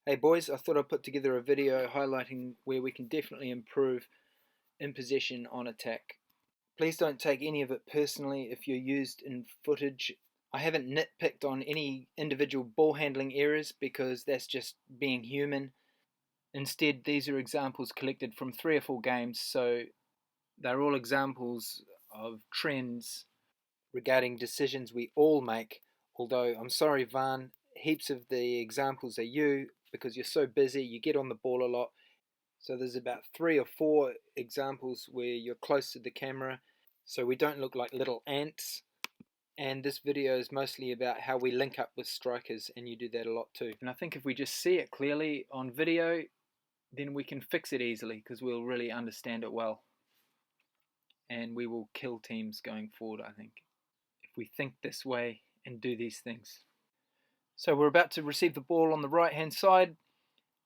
Hey boys, I thought I'd put together a video highlighting where we can definitely improve in possession on attack. Please don't take any of it personally if you're used in footage. I haven't nitpicked on any individual ball handling errors because that's just being human. Instead, these are examples collected from 3 or 4 games, so they're all examples of trends regarding decisions we all make. Although, I'm sorry Van, heaps of the examples are you because you're so busy, you get on the ball a lot. So there's about 3 or 4 examples where you're close to the camera so we don't look like little ants. And this video is mostly about how we link up with strikers, and you do that a lot too. And I think if we just see it clearly on video, then we can fix it easily because we'll really understand it well. And we will kill teams going forward, I think, if we think this way and do these things. So we're about to receive the ball on the right hand side.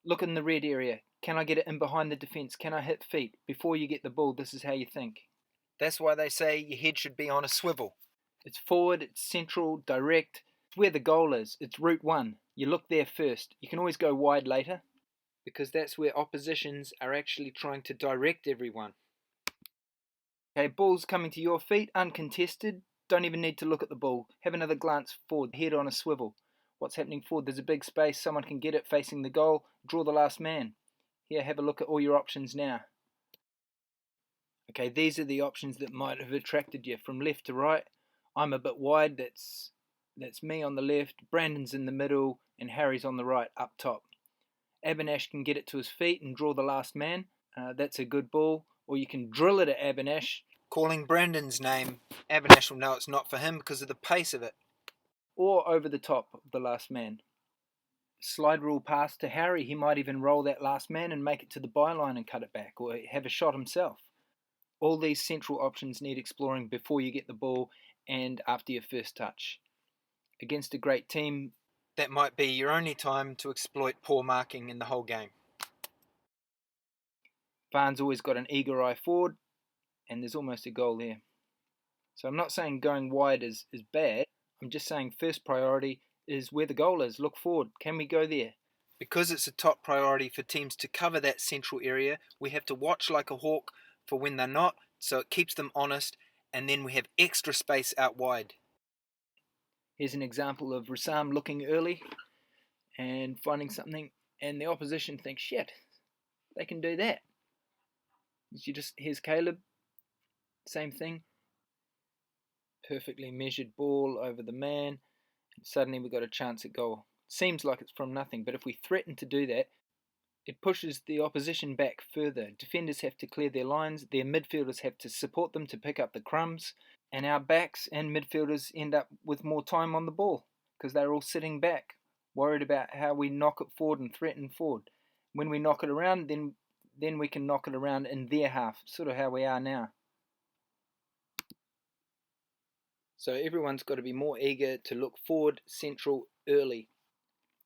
Look in the red area. Can I get it in behind the defence? Can I hit feet? Before you get the ball, this is how you think. That's why they say your head should be on a swivel. It's forward, it's central, direct. It's where the goal is. It's route 1. You look there first. You can always go wide later because that's where oppositions are actually trying to direct everyone. Okay, ball's coming to your feet, uncontested. Don't even need to look at the ball. Have another glance forward, head on a swivel. What's happening forward? There's a big space. Someone can get it facing the goal. Draw the last man. Here, have a look at all your options now. Okay, these are the options that might have attracted you from left to right. I'm a bit wide. That's me on the left. Brandon's in the middle, and Harry's on the right, up top. Abinash can get it to his feet and draw the last man. That's a good ball. Or you can drill it at Abinash. Calling Brandon's name, Abinash will know it's not for him because of the pace of it. Or over the top of the last man. Slide rule pass to Harry. He might even roll that last man and make it to the byline and cut it back, or have a shot himself. All these central options need exploring before you get the ball and after your first touch. Against a great team, that might be your only time to exploit poor marking in the whole game. Varn's always got an eager eye forward, and there's almost a goal there. So I'm not saying going wide is bad. I'm just saying first priority is where the goal is. Look forward. Can we go there? Because it's a top priority for teams to cover that central area, we have to watch like a hawk for when they're not, so it keeps them honest, and then we have extra space out wide. Here's an example of Rassam looking early and finding something, and the opposition thinks, shit, they can do that. Here's Caleb, same thing. Perfectly measured ball over the man, and suddenly we've got a chance at goal. Seems like it's from nothing, but if we threaten to do that, it pushes the opposition back further. Defenders have to clear their lines, their midfielders have to support them to pick up the crumbs, and our backs and midfielders end up with more time on the ball because they're all sitting back, worried about how we knock it forward and threaten forward. When we knock it around, then we can knock it around in their half, sort of how we are now. So everyone's got to be more eager to look forward, central, early.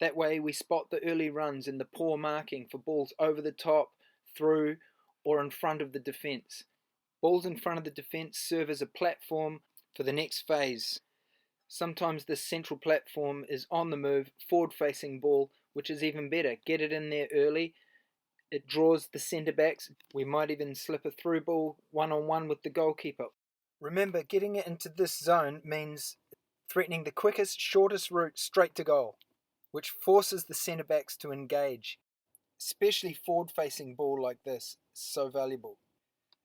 That way we spot the early runs and the poor marking for balls over the top, through, or in front of the defence. Balls in front of the defence serve as a platform for the next phase. Sometimes this central platform is on the move, forward-facing ball, which is even better. Get it in there early. It draws the centre-backs. We might even slip a through ball one-on-one with the goalkeeper. Remember, getting it into this zone means threatening the quickest, shortest route straight to goal, which forces the centre-backs to engage. Especially forward-facing ball like this is so valuable.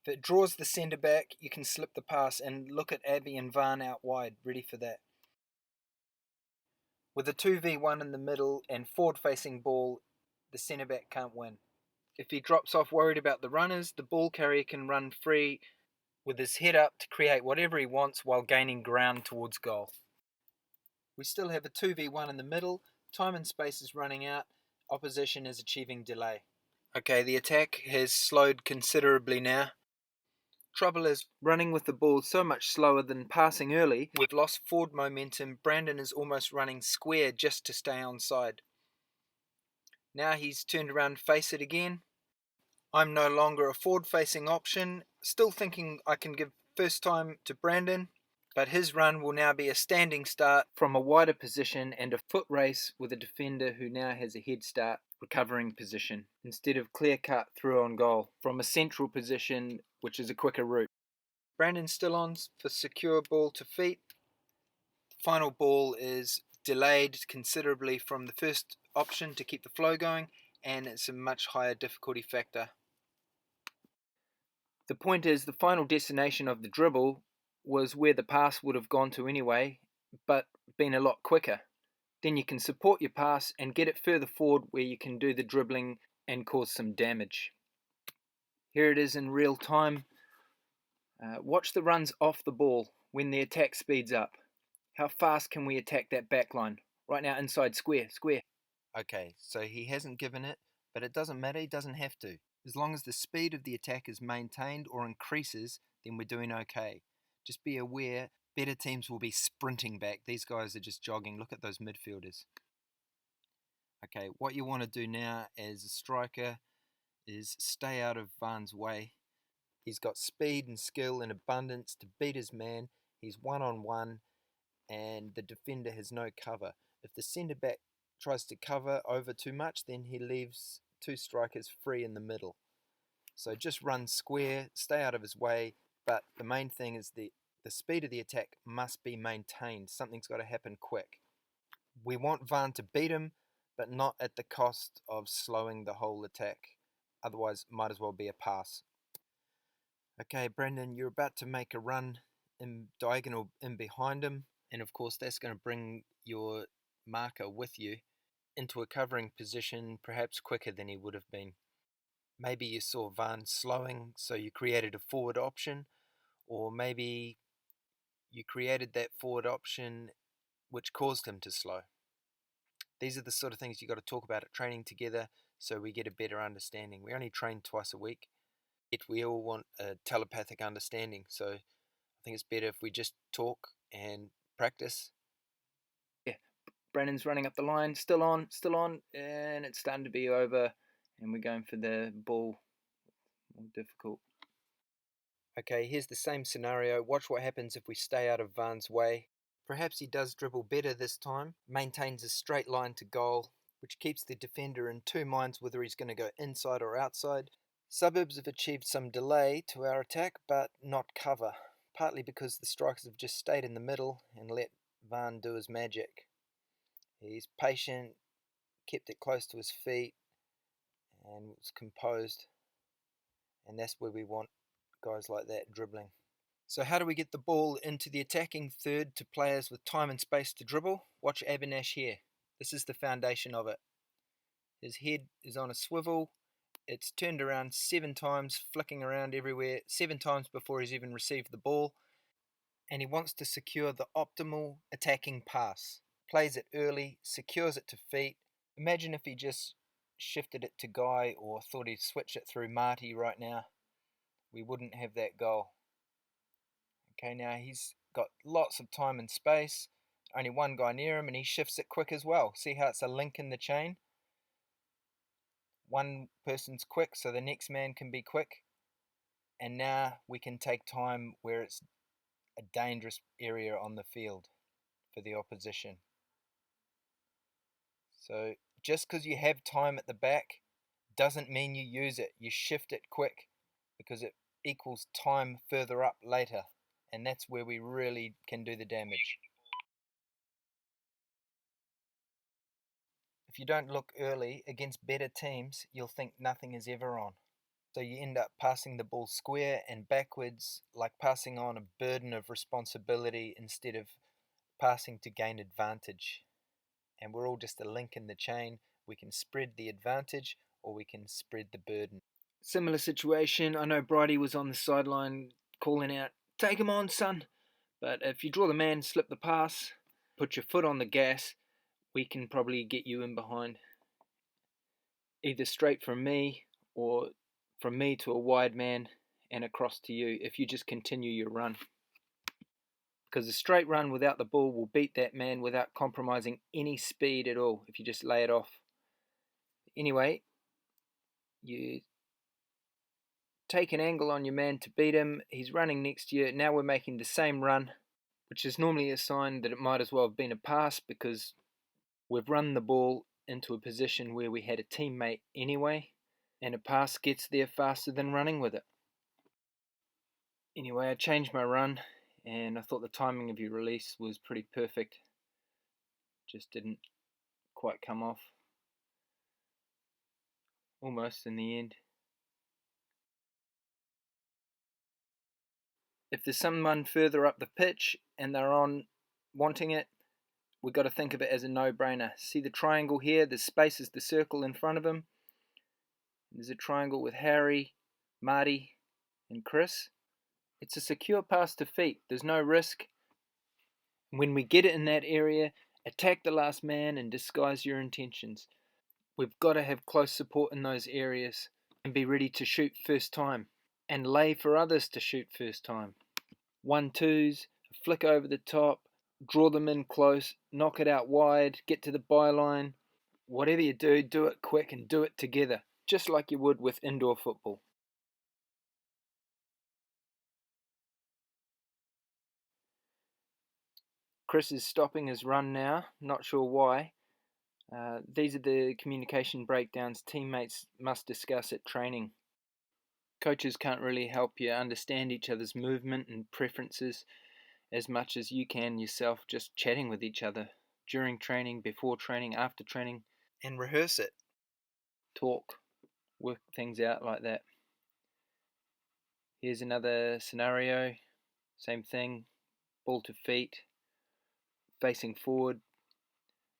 If it draws the centre-back, you can slip the pass, and look at Abby and Varn out wide, ready for that. With a 2v1 in the middle and forward-facing ball, the centre-back can't win. If he drops off worried about the runners, the ball carrier can run free with his head up to create whatever he wants while gaining ground towards goal. We still have a 2v1 in the middle, time and space is running out, opposition is achieving delay. Okay, the attack has slowed considerably now. Trouble is, running with the ball so much slower than passing early, we've lost forward momentum. Brandon is almost running square just to stay onside. Now he's turned around to face it again. I'm no longer a forward-facing option, still thinking I can give first time to Brandon. But his run will now be a standing start from a wider position and a foot race with a defender who now has a head start recovering position instead of clear cut through on goal from a central position, which is a quicker route. Brandon's still on for secure ball to feet. The final ball is delayed considerably from the first option to keep the flow going, and it's a much higher difficulty factor. The point is, the final destination of the dribble was where the pass would have gone to anyway, but been a lot quicker. Then you can support your pass and get it further forward where you can do the dribbling and cause some damage. Here it is in real time. Watch the runs off the ball when the attack speeds up. How fast can we attack that back line? Right now, inside square. Okay, so he hasn't given it, but it doesn't matter, he doesn't have to. As long as the speed of the attack is maintained or increases, then we're doing okay. Just be aware, better teams will be sprinting back. These guys are just jogging. Look at those midfielders. Okay, what you want to do now as a striker is stay out of Van's way. He's got speed and skill in abundance to beat his man. He's one-on-one, and the defender has no cover. If the centre-back tries to cover over too much, then he leaves two strikers free in the middle. So just run square, stay out of his way, but the main thing is the speed of the attack must be maintained. Something's got to happen quick. We want Van to beat him, but not at the cost of slowing the whole attack. Otherwise, might as well be a pass. Okay, Brendan, you're about to make a run in diagonal in behind him, and of course that's going to bring your marker with you into a covering position, perhaps quicker than he would have been. Maybe you saw Van slowing, so you created a forward option, or maybe you created that forward option which caused him to slow. These are the sort of things you've got to talk about at training together so we get a better understanding. We only train twice a week, yet we all want a telepathic understanding, so I think it's better if we just talk and practice. Yeah, Brandon's running up the line, still on, and it's starting to be over, and we're going for the ball. More difficult. Okay, here's the same scenario. Watch what happens if we stay out of Van's way. Perhaps he does dribble better this time, maintains a straight line to goal, which keeps the defender in two minds whether he's going to go inside or outside. Suburbs have achieved some delay to our attack, but not cover, partly because the strikers have just stayed in the middle and let Van do his magic. He's patient, kept it close to his feet, and was composed, and that's where we want guys like that dribbling. So how do we get the ball into the attacking third to players with time and space to dribble? Watch Abinash here. This is the foundation of it. His head is on a swivel. It's turned around 7 times, flicking around everywhere, 7 times before he's even received the ball. And he wants to secure the optimal attacking pass. Plays it early, secures it to feet. Imagine if he just shifted it to Guy or thought he'd switch it through Marty right now. We wouldn't have that goal. Okay, now he's got lots of time and space, only one guy near him, and he shifts it quick as well. See how it's a link in the chain? One person's quick, so the next man can be quick, and now we can take time where it's a dangerous area on the field for the opposition. So just because you have time at the back doesn't mean you use it. You shift it quick because it equals time further up later. And that's where we really can do the damage. If you don't look early against better teams, you'll think nothing is ever on. So you end up passing the ball square and backwards, like passing on a burden of responsibility instead of passing to gain advantage. And we're all just a link in the chain. We can spread the advantage or we can spread the burden. Similar situation. I know Bridie was on the sideline calling out, "Take him on, son." But if you draw the man, slip the pass, put your foot on the gas, we can probably get you in behind. Either straight from me or from me to a wide man and across to you if you just continue your run. Because a straight run without the ball will beat that man without compromising any speed at all if you just lay it off. Anyway, you take an angle on your man to beat him. He's running next to you. Now we're making the same run which is normally a sign that it might as well have been a pass because we've run the ball into a position where we had a teammate anyway, and a pass gets there faster than running with it. Anyway, I changed my run, and I thought the timing of your release was pretty perfect. Just didn't quite come off. Almost in the end. If there's someone further up the pitch and they're on wanting it, we've got to think of it as a no-brainer. See the triangle here? The space is the circle in front of him. There's a triangle with Harry, Marty, and Chris. It's a secure pass to feet. There's no risk. When we get it in that area, attack the last man and disguise your intentions. We've got to have close support in those areas and be ready to shoot first time and lay for others to shoot first time. 1-2s, flick over the top, draw them in close, knock it out wide, get to the byline. Whatever you do, do it quick and do it together, just like you would with indoor football. Chris is stopping his run now, not sure why. These are the communication breakdowns teammates must discuss at training. Coaches can't really help you understand each other's movement and preferences as much as you can yourself just chatting with each other during training, before training, after training, and rehearse it. Talk, work things out like that. Here's another scenario, same thing, ball to feet, facing forward,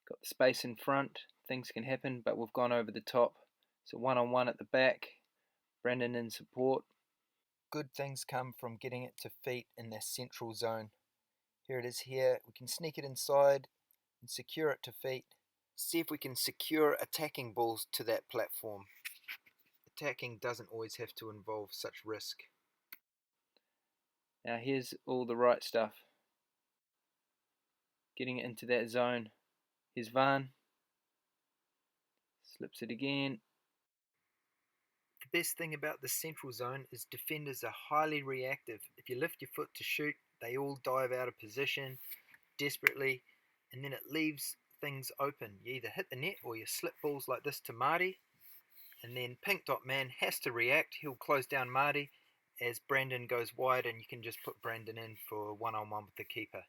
got the space in front, things can happen, but we've gone over the top. So one-on-one at the back, Brendan in support. Good things come from getting it to feet in their central zone. Here it is here. We can sneak it inside and secure it to feet. See if we can secure attacking balls to that platform. Attacking doesn't always have to involve such risk. Now here's all the right stuff. Getting it into that zone. Here's Van. Slips it again. The best thing about the central zone is defenders are highly reactive. If you lift your foot to shoot, they all dive out of position desperately, and then it leaves things open. You either hit the net or you slip balls like this to Marty, and then Pink Dot Man has to react. He'll close down Marty as Brandon goes wide, and you can just put Brandon in for one-on-one with the keeper.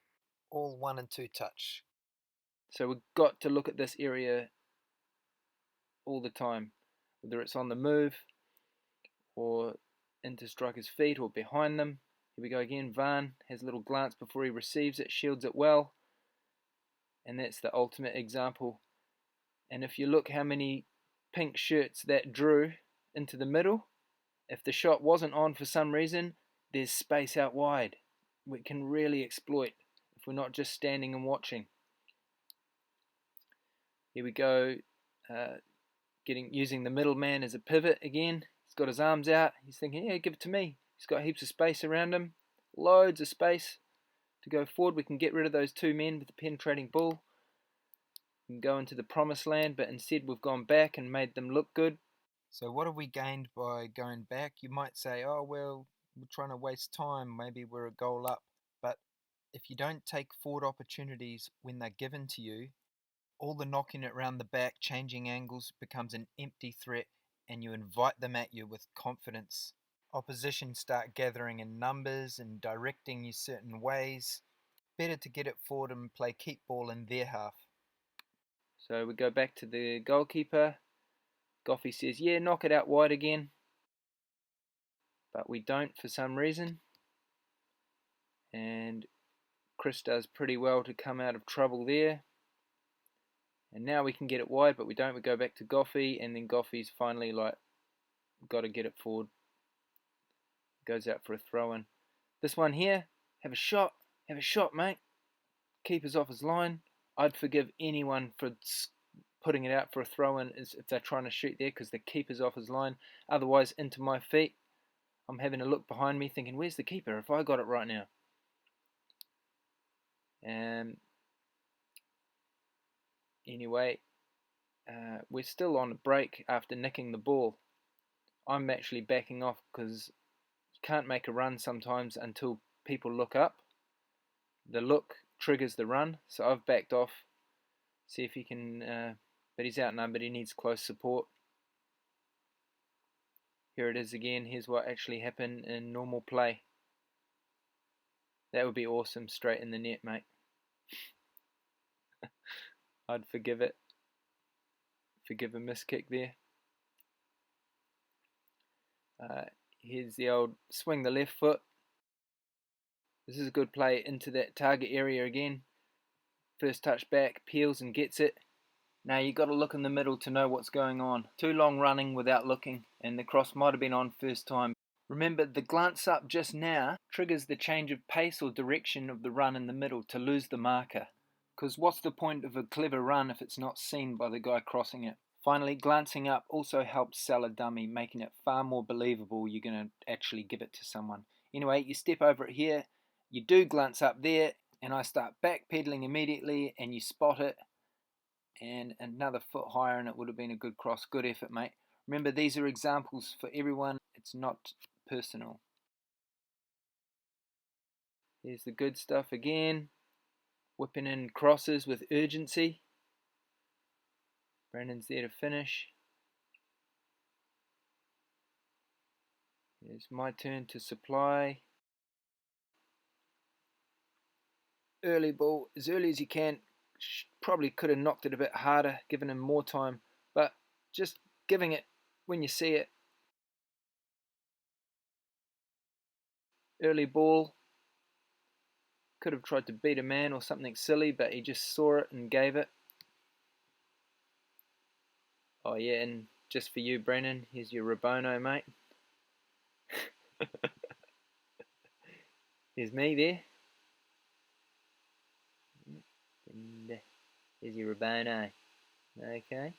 All 1 and 2 touch. So we've got to look at this area all the time, whether it's on the move or into strikers' feet or behind them. Here we go again. Van has a little glance before he receives it, shields it well, and that's the ultimate example. And if you look how many pink shirts that drew into the middle, if the shot wasn't on for some reason, there's space out wide. We can really exploit if we're not just standing and watching. Here we go, using the middleman as a pivot again. He's got his arms out. He's thinking, yeah, give it to me. He's got heaps of space around him. Loads of space to go forward. We can get rid of those 2 men with the penetrating ball. We can go into the promised land, but instead we've gone back and made them look good. So what have we gained by going back? You might say, oh, well, we're trying to waste time. Maybe we're a goal up. But if you don't take forward opportunities when they're given to you, all the knocking around the back, changing angles becomes an empty threat, and you invite them at you with confidence. Opposition start gathering in numbers and directing you certain ways. Better to get it forward and play keep ball in their half. So we go back to the goalkeeper. Goffey says, yeah, knock it out wide again. But we don't for some reason. And Chris does pretty well to come out of trouble there. And now we can get it wide, but we don't. We go back to Goffey, and then Goffey's finally like, got to get it forward. Goes out for a throw-in. This one here, have a shot, mate. Keeper's off his line. I'd forgive anyone for putting it out for a throw-in if they're trying to shoot there because the keeper's off his line. Otherwise, into my feet. I'm having a look behind me thinking, where's the keeper? If I got it right now. Anyway, we're still on a break after nicking the ball. I'm actually backing off because you can't make a run sometimes until people look up. the look triggers the run, so I've backed off. See if he can, but he's outnumbered, he needs close support. Here it is again, here's what actually happened in normal play. That would be awesome, straight in the net, mate. I'd forgive it. Forgive a miss kick there. Here's the old swing the left foot. This is a good play into that target area again. First touch back, peels and gets it. Now you've got to look in the middle to know what's going on. Too long running without looking, and the cross might have been on first time. Remember, the glance up just now triggers the change of pace or direction of the run in the middle to lose the marker. Because what's the point of a clever run if it's not seen by the guy crossing it? Finally, glancing up also helps sell a dummy, making it far more believable you're going to actually give it to someone. Anyway, you step over it here, you do glance up there, and I start backpedaling immediately, and you spot it, and another foot higher, and it would have been a good cross. Good effort, mate. Remember, these are examples for everyone. It's not personal. Here's the good stuff again. Whipping in crosses with urgency. Brandon's there to finish. It's my turn to supply. Early ball, as early as you can. Probably could have knocked it a bit harder, given him more time, but just giving it when you see it. Early ball. Could have tried to beat a man or something silly, but he just saw it and gave it. Oh yeah, and just for you, Brennan, here's your Rabono, mate. Here's me there. And here's your Rabono. Okay.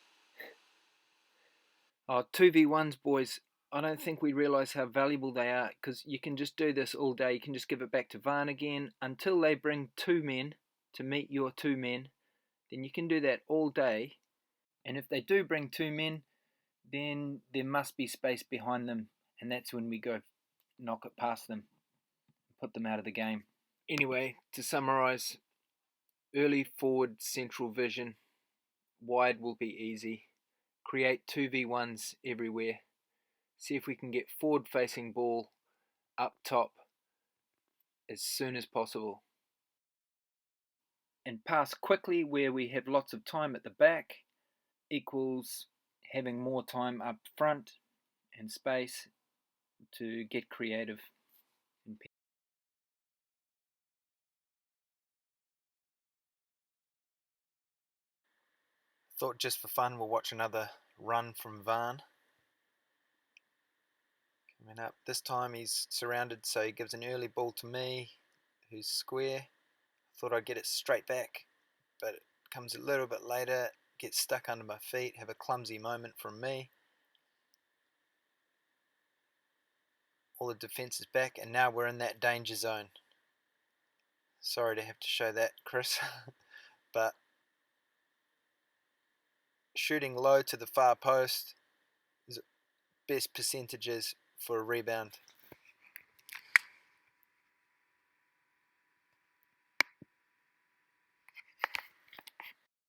Oh, 2v1s, boys. I don't think we realise how valuable they are, because you can just do this all day. You can just give it back to Varn again until they bring 2 men to meet your 2 men. Then you can do that all day. And if they do bring 2 men, then there must be space behind them. And that's when we go knock it past them, put them out of the game. Anyway, to summarise, early forward central vision, wide will be easy. Create 2v1s everywhere. See if we can get forward facing ball up top as soon as possible. And pass quickly where we have lots of time at the back equals having more time up front and space to get creative. Thought just for fun we'll watch another run from Varn. Coming up, this time he's surrounded, so he gives an early ball to me, who's square. Thought I'd get it straight back, but it comes a little bit later, gets stuck under my feet, have a clumsy moment from me. All the defence is back, and now we're in that danger zone. Sorry to have to show that, Chris, but shooting low to the far post is best percentages for a rebound.